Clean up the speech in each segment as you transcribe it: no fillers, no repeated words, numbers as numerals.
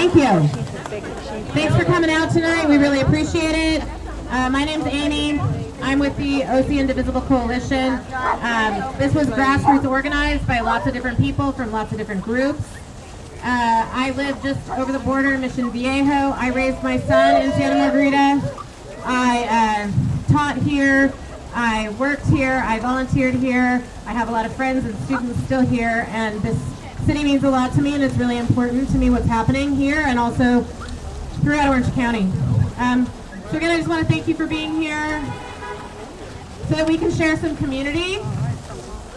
Thank you. Thanks for coming out tonight. We really appreciate it. My name's Amy. I'm with the OC Indivisible Coalition. This was grassroots organized by lots of different people from lots of different groups. I live just over the border in Mission Viejo. I raised my son in Santa Margarita. I taught here. I worked here. I volunteered here. I have a lot of friends and students still here, and this city means a lot to me, and it's really important to me what's happening here and also throughout Orange County. So again, I just want to thank you for being here so that we can share some community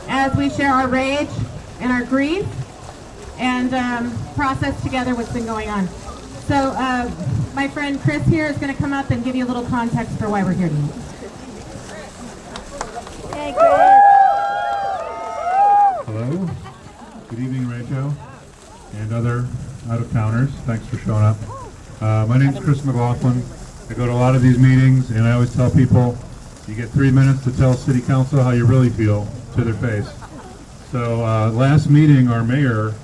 as we share our rage and our grief and process together what's been going on. So my friend Chris here is going to come up and give you a little context for why we're here tonight. Hey, Chris. Hello. Good evening, Rachel, and other out-of-towners. Thanks for showing up. My name's Chris McLaughlin. I go to a lot of these meetings, and I always tell people, you get 3 minutes to tell City Council how you really feel to their face. So last meeting, our mayor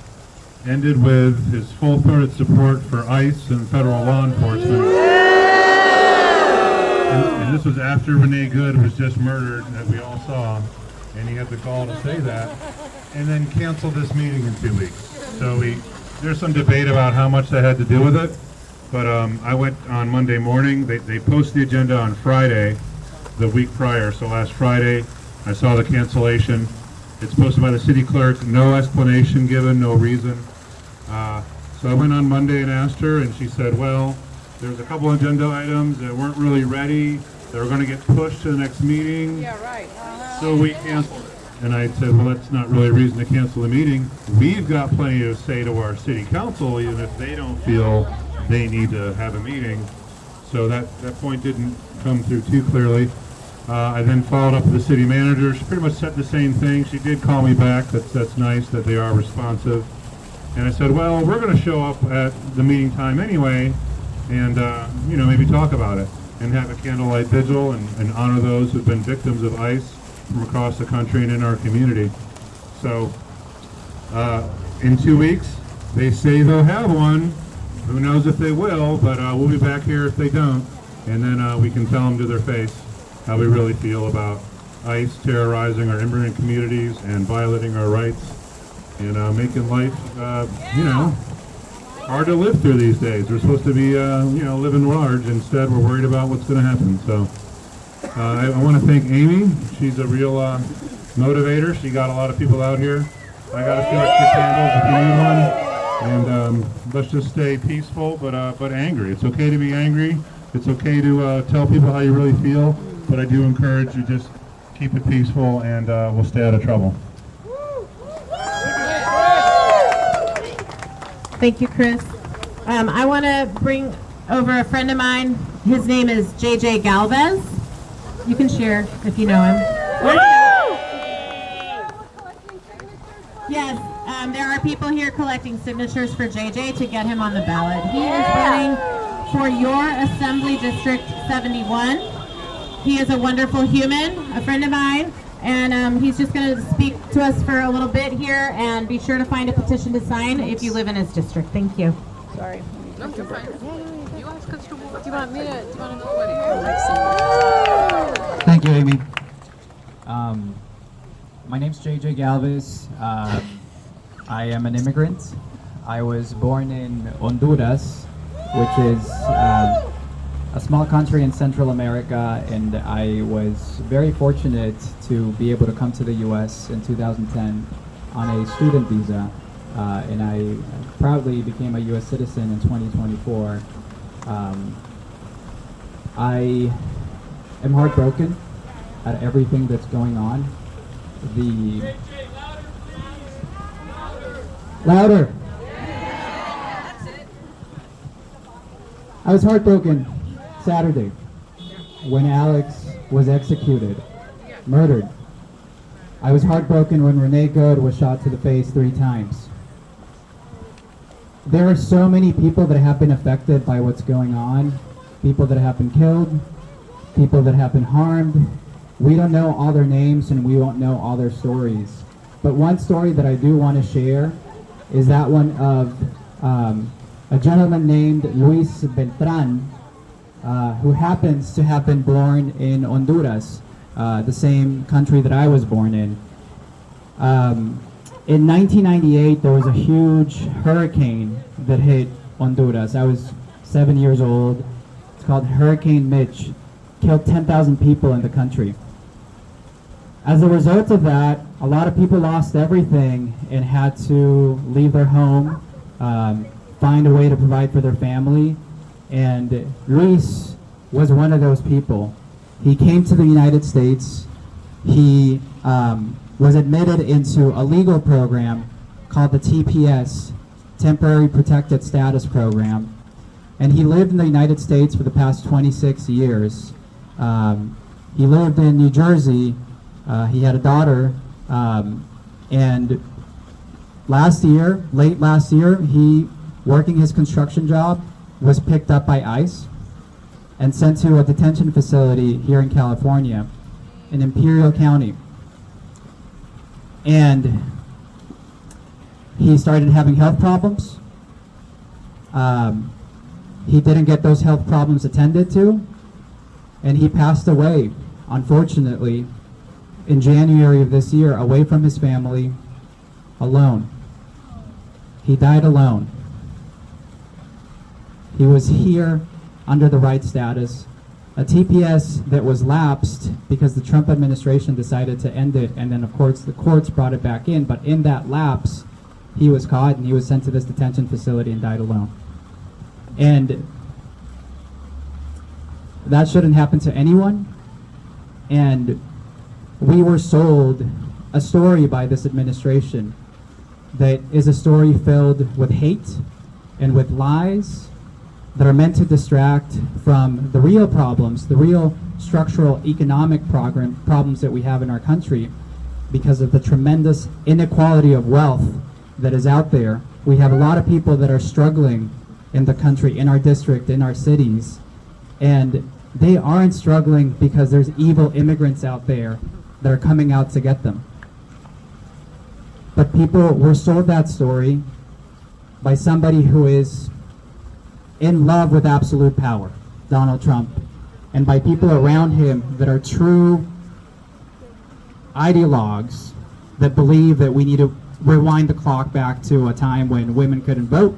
ended with his full-throated support for ICE and federal law enforcement. And this was after Renee Good was just murdered, that we all saw, and he had the gall to say that, and then cancel this meeting in 2 weeks. So there's some debate about how much that had to do with it. But I went on Monday morning. They post the agenda on Friday, the week prior. So last Friday, I saw the cancellation. It's posted by the city clerk. No explanation given, no reason. So I went on Monday and asked her, and she said, well, there's a couple agenda items that weren't really ready. They were going to get pushed to the next meeting. Yeah, right. So we canceled it. And I said, well, that's not really a reason to cancel the meeting. We've got plenty to say to our city council, even if they don't feel they need to have a meeting. So that point didn't come through too clearly. I then followed up with the city manager. She pretty much said the same thing. She did call me back. That's nice that they are responsive. And I said, well, we're going to show up at the meeting time anyway, and maybe talk about it and have a candlelight vigil and honor those who've been victims of ICE from across the country and in our community. So in 2 weeks, they say they'll have one. Who knows if they will, but we'll be back here if they don't, and then we can tell them to their face how we really feel about ICE terrorizing our immigrant communities and violating our rights and making life, hard to live through these days. We're supposed to be, living large. Instead, we're worried about what's going to happen. So I want to thank Amy. She's a real motivator. She got a lot of people out here. I got a few extra candles if you need one. And let's just stay peaceful, but angry. It's okay to be angry. It's okay to tell people how you really feel. But I do encourage you just keep it peaceful, and we'll stay out of trouble. Thank you, Chris. I want to bring over a friend of mine. His name is JJ Galvez. You can share if you know him. Yes, there are people here collecting signatures for JJ to get him on the ballot. He is running for your Assembly District 71. He is a wonderful human, a friend of mine, and he's just going to speak to us for a little bit here, and be sure to find a petition to sign if you live in his district. Thank you. Sorry. No, you're fine. You ask us to move. Do you want me to? Do you want to go? Thank you, Amy. My name's JJ Galvez. I am an immigrant. I was born in Honduras, which is a small country in Central America, and I was very fortunate to be able to come to the U.S. in 2010 on a student visa, and I proudly became a U.S. citizen in 2024. I am heartbroken at everything that's going on. Louder! I was heartbroken Saturday when Alex was executed, murdered. I was heartbroken when Renee Good was shot to the face 3 times. There are so many people that have been affected by what's going on, people that have been killed, people that have been harmed. We don't know all their names and we won't know all their stories. But one story that I do want to share is that one of a gentleman named Luis Beltran, who happens to have been born in Honduras, the same country that I was born in. In 1998, there was a huge hurricane that hit Honduras. I was 7 years old. It's called Hurricane Mitch. Killed 10,000 people in the country. As a result of that, a lot of people lost everything and had to leave their home, find a way to provide for their family. And Luis was one of those people. He came to the United States. He was admitted into a legal program called the TPS, Temporary Protected Status Program. And he lived in the United States for the past 26 years. He lived in New Jersey. He had a daughter. And late last year, he, working his construction job, was picked up by ICE and sent to a detention facility here in California, in Imperial County. And he started having health problems. He didn't get those health problems attended to, and he passed away, unfortunately, in January of this year, away from his family, alone. He died alone. He was here under the right status, a TPS that was lapsed because the Trump administration decided to end it, and then of course the courts brought it back in, but in that lapse, he was caught and he was sent to this detention facility and died alone. And that shouldn't happen to anyone. And we were sold a story by this administration that is a story filled with hate and with lies that are meant to distract from the real problems, the real structural economic problems that we have in our country because of the tremendous inequality of wealth that is out there. We have a lot of people that are struggling in the country, in our district, in our cities, and they aren't struggling because there's evil immigrants out there that are coming out to get them. But people were sold that story by somebody who is in love with absolute power, Donald Trump, and by people around him that are true ideologues that believe that we need to rewind the clock back to a time when women couldn't vote,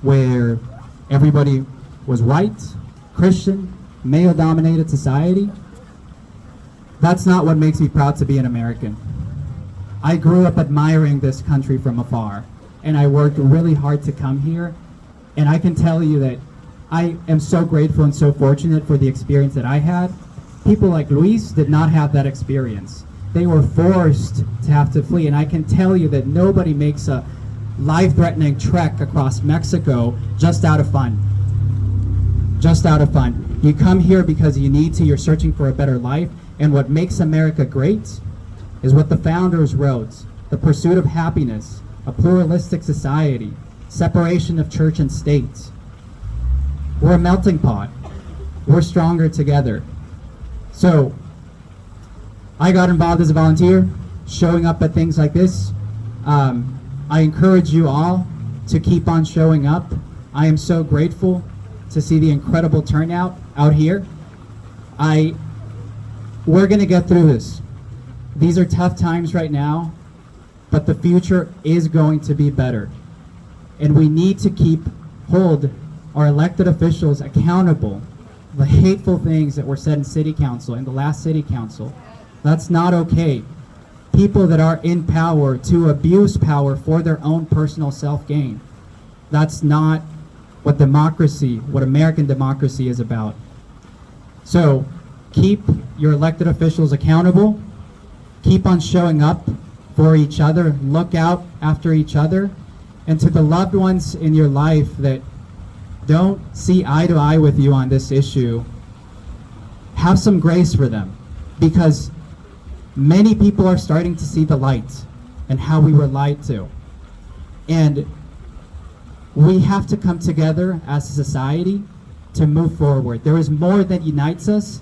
where everybody was white, Christian, male-dominated society. That's not what makes me proud to be an American. I grew up admiring this country from afar, and I worked really hard to come here, and I can tell you that I am so grateful and so fortunate for the experience that I had. People like Luis did not have that experience. They were forced to have to flee, and I can tell you that nobody makes a life-threatening trek across Mexico just out of fun. Just out of fun. You come here because you need to, you're searching for a better life, and what makes America great is what the founders wrote: the pursuit of happiness, a pluralistic society, separation of church and state. We're a melting pot. We're stronger together. So, I got involved as a volunteer, showing up at things like this. I encourage you all to keep on showing up. I am so grateful to see the incredible turnout out here. We're gonna get through this. These are tough times right now, but the future is going to be better. And we need to hold our elected officials accountable. The hateful things that were said in city council, in the last city council, that's not okay. People that are in power to abuse power for their own personal self-gain. That's not what democracy, what American democracy is about. So keep your elected officials accountable. Keep on showing up for each other. Look out after each other. And to the loved ones in your life that don't see eye to eye with you on this issue, have some grace for them, because many people are starting to see the light and how we were lied to. And we have to come together as a society to move forward. There is more that unites us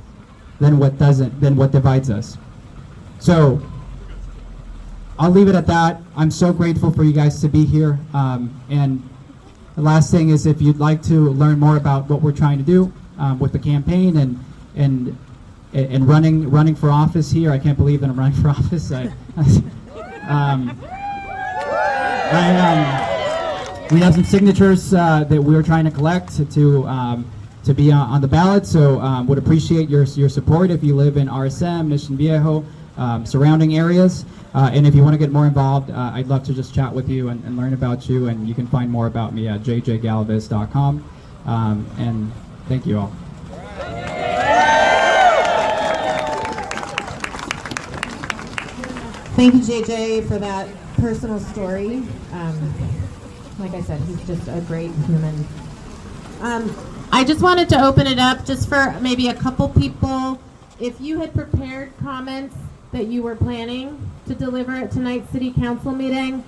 than what divides us. So I'll leave it at that. I'm so grateful for you guys to be here. And The last thing is, if you'd like to learn more about what we're trying to do with the campaign and running for office here, I can't believe that I'm running for office. We have some signatures that we're trying to collect to be on the ballot, so would appreciate your support if you live in RSM, Mission Viejo, surrounding areas. And if you want to get more involved, I'd love to just chat with you and learn about you, and you can find more about me at jjgalvez.com. And thank you all. Thank you, JJ, for that personal story. Like I said, he's just a great human. I just wanted to open it up just for maybe a couple people. If you had prepared comments that you were planning to deliver at tonight's city council meeting,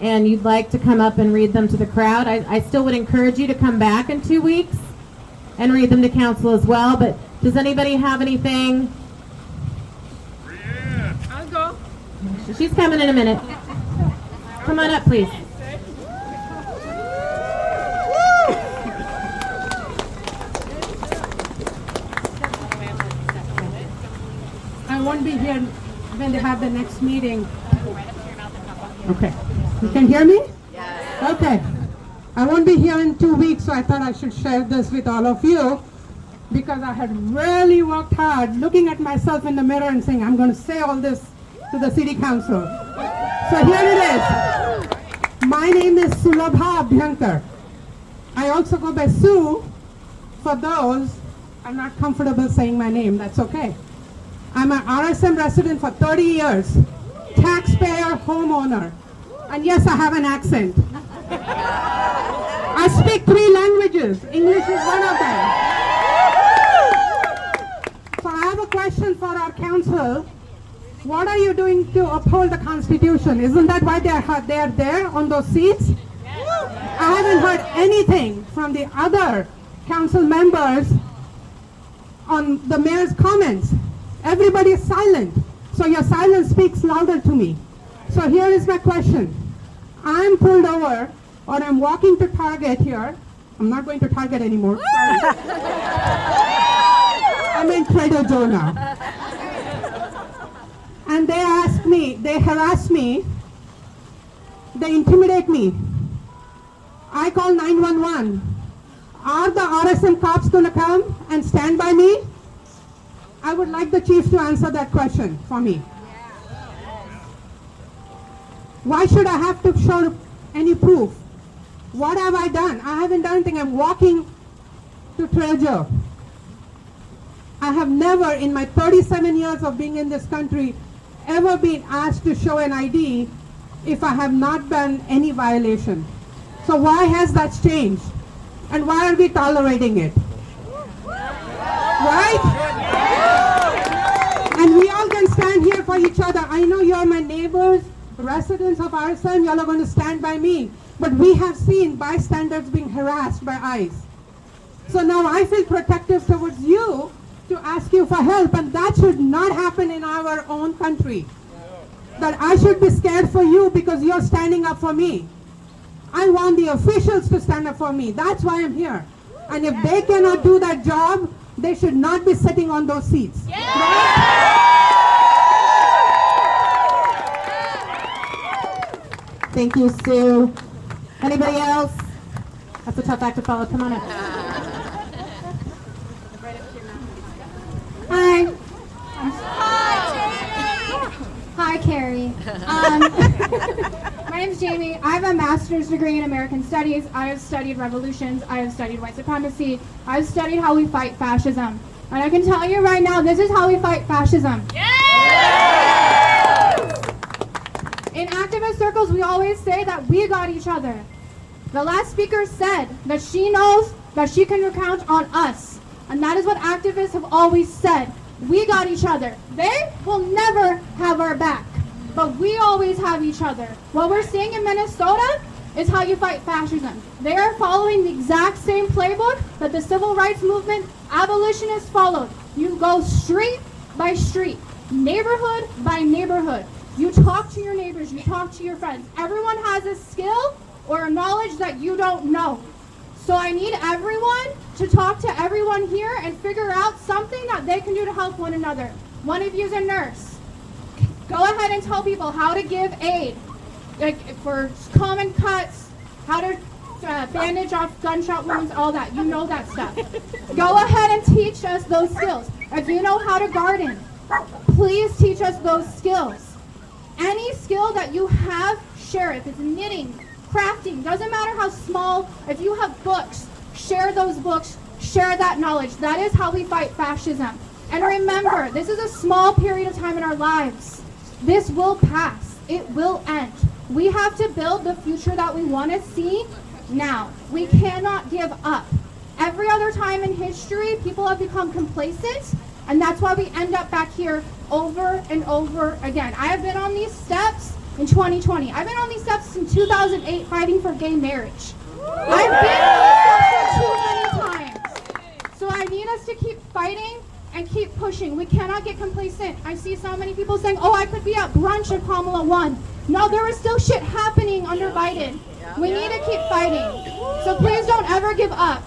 and you'd like to come up and read them to the crowd, I still would encourage you to come back in 2 weeks and read them to council as well. But does anybody have anything? I'll go. She's coming in a minute. Come on up, please. I won't be here when they have the next meeting. Okay. You can hear me? Yes. Okay. I won't be here in 2 weeks, so I thought I should share this with all of you, because I had really worked hard looking at myself in the mirror and saying, I'm going to say all this to the city council. So here it is. My name is Sulabha Abhyankar. I also go by Sue. For those, I'm not comfortable saying my name, that's okay. I'm an RSM resident for 30 years, taxpayer, homeowner, and yes, I have an accent. I speak 3 languages. English is one of them. So I have a question for our council. What are you doing to uphold the Constitution? Isn't that why they are there on those seats? I haven't heard anything from the other council members on the mayor's comments. Everybody is silent. So your silence speaks louder to me. So here is my question. I'm pulled over, or I'm walking to Target here. I'm not going to Target anymore. Sorry. I'm in Trader Joe now. And they harass me, they intimidate me. I call 911. Are the RSM cops going to come and stand by me? I would like the chief to answer that question for me. Why should I have to show any proof? What have I done? I haven't done anything. I'm walking to Trader Joe. I have never, in my 37 years of being in this country, ever been asked to show an ID if I have not done any violation. So why has that changed? And why are we tolerating it? Right? And we all can stand here for each other. I know you're my neighbors, residents of RSM, y'all are going to stand by me. But we have seen bystanders being harassed by ICE. So now I feel protective towards you to ask you for help, and that should not happen in our own country. That I should be scared for you because you're standing up for me. I want the officials to stand up for me. That's why I'm here. And if they cannot do that job, they should not be sitting on those seats. Thank you, Sue. Anybody else? That's a tough act to follow. Come on up. Hi. Hi, Carrie. My name is Jamie. I have a master's degree in American Studies. I have studied revolutions. I have studied white supremacy. I've studied how we fight fascism. And I can tell you right now, this is how we fight fascism. In activist circles, we always say that we got each other. The last speaker said that she knows that she can count on us. And that is what activists have always said. We got each other. They will never have our back. But we always have each other. What we're seeing in Minnesota is how you fight fascism. They are following the exact same playbook that the civil rights movement abolitionists followed. You go street by street, neighborhood by neighborhood. You talk to your neighbors, you talk to your friends. Everyone has a skill or a knowledge that you don't know. So I need everyone to talk to everyone here and figure out something that they can do to help one another. One of you is a nurse. Go ahead and tell people how to give aid, like for common cuts, how to bandage off gunshot wounds, all that. You know that stuff. Go ahead and teach us those skills. If you know how to garden, please teach us those skills. Any skill that you have, share it. If it's knitting, crafting, doesn't matter how small. If you have books, share those books, share that knowledge. That is how we fight fascism. And remember, this is a small period of time in our lives. This will pass. It will end. We have to build the future that we want to see now. We cannot give up. Every other time in history, people have become complacent, and that's why we end up back here over and over again. I have been on these steps in 2020. I've been on these steps in 2008 fighting for gay marriage. I've been on these steps too many times. So I need us to keep fighting and keep pushing. We cannot get complacent. I see so many people saying, oh, I could be at brunch if Kamala won. No, there was still shit happening under Biden. We need to keep fighting. So please don't ever give up.